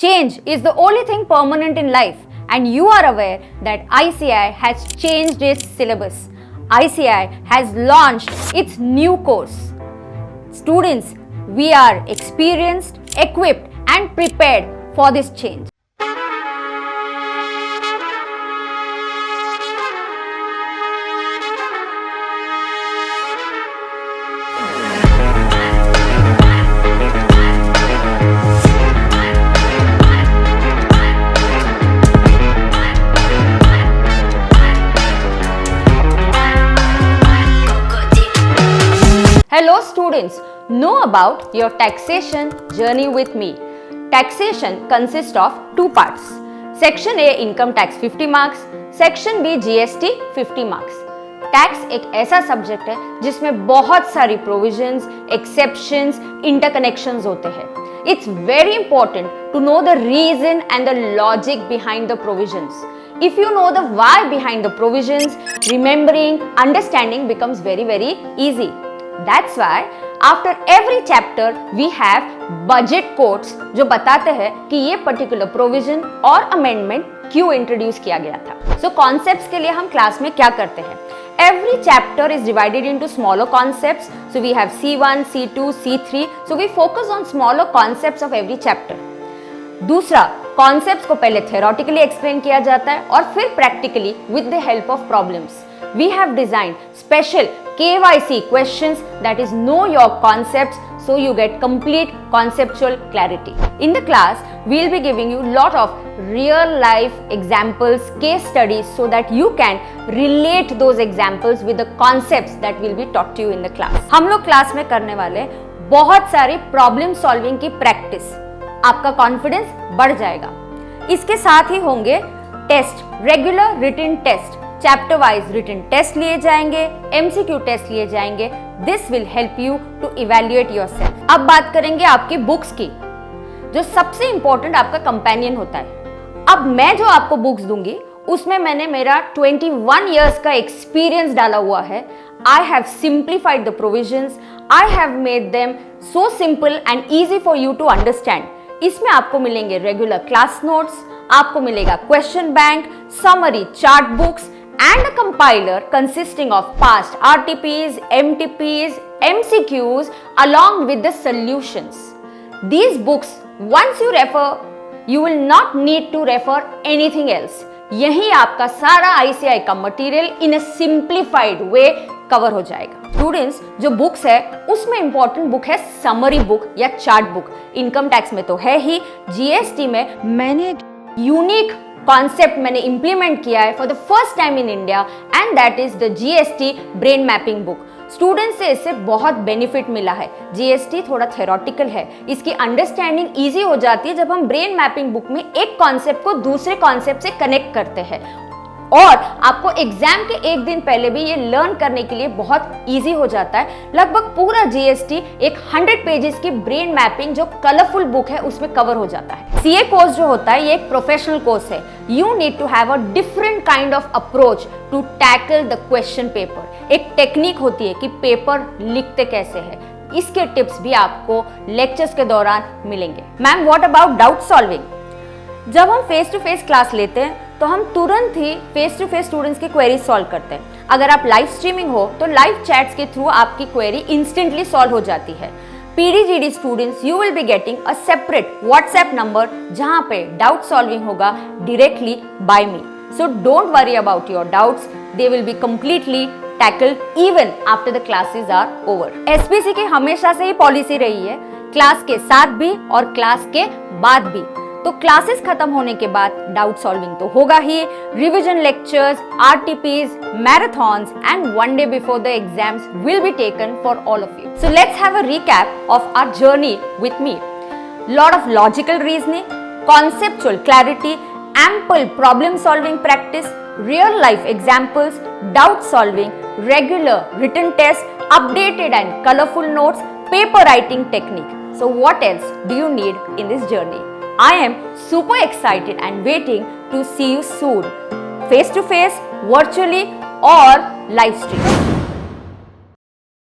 Change is the only thing permanent in life, and you are aware that ICI has changed its syllabus. ICI has launched its new course. Students, we are experienced, equipped, and prepared for this change. Hello students, know about your taxation journey with me. Taxation consists of two parts. Section A income tax 50 marks, Section B GST 50 marks. Tax एक ऐसा subject है जिसमें बहुत सारी provisions, exceptions, interconnections होते हैं. It's very important to know the reason and the logic behind the provisions. If you know the why behind the provisions, remembering, understanding becomes very easy. That's why after every chapter we have budget quotes जो बताते हैं कि ये particular provision और amendment क्यों introduce किया गया था. So concepts के लिए हम क्लास में क्या करते हैं? Every chapter is divided into smaller concepts. So we have C1, C2, C3. So we focus on smaller concepts of every chapter. दूसरा, कॉन्सेप्ट्स को पहले थ्योरेटिकली एक्सप्लेन किया जाता है और फिर practically with the help of problems. We have designed special KYC questions, that is know your concepts, so you get complete conceptual clarity. In the class, we'll be giving you lot of real life examples, case studies, so that you can relate those examples with the concepts that will be taught to you in the class. हम लोग class में करने वाले बहुत सारी problem solving की practice. आपका confidence बढ़ जाएगा. इसके साथ ही होंगे test, regular written test, chapter wise written test लिए जाएंगे, एमसीक्यू टेस्ट लिए जाएंगे. This will help you to evaluate yourself. अब बात करेंगे आपकी बुक्स की, जो सबसे इंपॉर्टेंट आपका कंपेनियन होता है. अब मैं जो आपको बुक्स दूंगी उसमें मैंने मेरा 21 इयर्स का एक्सपीरियंस डाला हुआ है. I have simplified the provisions. I have made them so simple and easy for you to understand. इसमें आपको मिलेंगे रेगुलर क्लास नोट्स, आपको मिलेगा question bank, summary chart books and a compiler consisting of past RTPs, MTPs, MCQs along with the solutions. These books, once you refer, you will not need to refer anything else. यही आपका सारा ICI का material in a simplified way cover हो जाएगा. Students, जो books है उसमें important book है समरी बुक या चार्ट बुक. इनकम टैक्स में तो है ही, GST में मैंने यूनिक कॉन्सेप्ट मैंने इंप्लीमेंट किया है for the first time in India, and that is the GST brain mapping book. Students से इससे बहुत बेनिफिट मिला है. GST थोड़ा थ्योरेटिकल है, इसकी अंडरस्टैंडिंग इजी हो जाती है जब हम ब्रेन मैपिंग बुक में एक कॉन्सेप्ट को दूसरे कॉन्सेप्ट से कनेक्ट करते हैं. और आपको एग्जाम के एक दिन पहले भी ये लर्न करने के लिए बहुत इजी हो जाता है. लगभग पूरा GST एक 100 पेजेस की ब्रेन मैपिंग जो कलरफुल बुक है उसमें कवर हो जाता है. CA कोर्स जो होता है ये एक प्रोफेशनल कोर्स है. You need to have a different kind of approach to tackle the question paper. एक टेक्निक होती है कि पेपर लिखते कैसे है. इसके टिप्स भी आपको लेक्चर्स के दौरान मिलेंगे. Ma'am, what about doubt solving? जब हम फेस टू फेस क्लास लेते हैं तो हम तुरंत ही फेस टू फेस स्टूडेंट्स की क्वेरी सॉल्व करते हैं. अगर आप लाइव स्ट्रीमिंग हो तो लाइव चैट्स के थ्रू आपकी क्वेरी इंस्टेंटली सॉल्व हो जाती है. PDGD students, you will be getting a separate WhatsApp number जहां पे डाउट सॉल्विंग होगा directly by me. So don't worry about your doubts, they will be completely tackled even after the classes are over. SPC की हमेशा से ही policy रही है class के साथ भी और क्लास के बाद भी. तो क्लासेस खत्म होने के बाद डाउट सॉल्विंग तो होगा ही. Revision lectures, RTPs, marathons and one day before the exams will be taken for all of you. So let's have a recap of our journey with me. Lot of logical reasoning, conceptual clarity, ample problem solving practice, real life examples, doubt solving, regular written tests, updated and colorful notes, paper writing technique. So what else do you need in this journey? I am super excited and waiting to see you soon, face to face, virtually or live stream.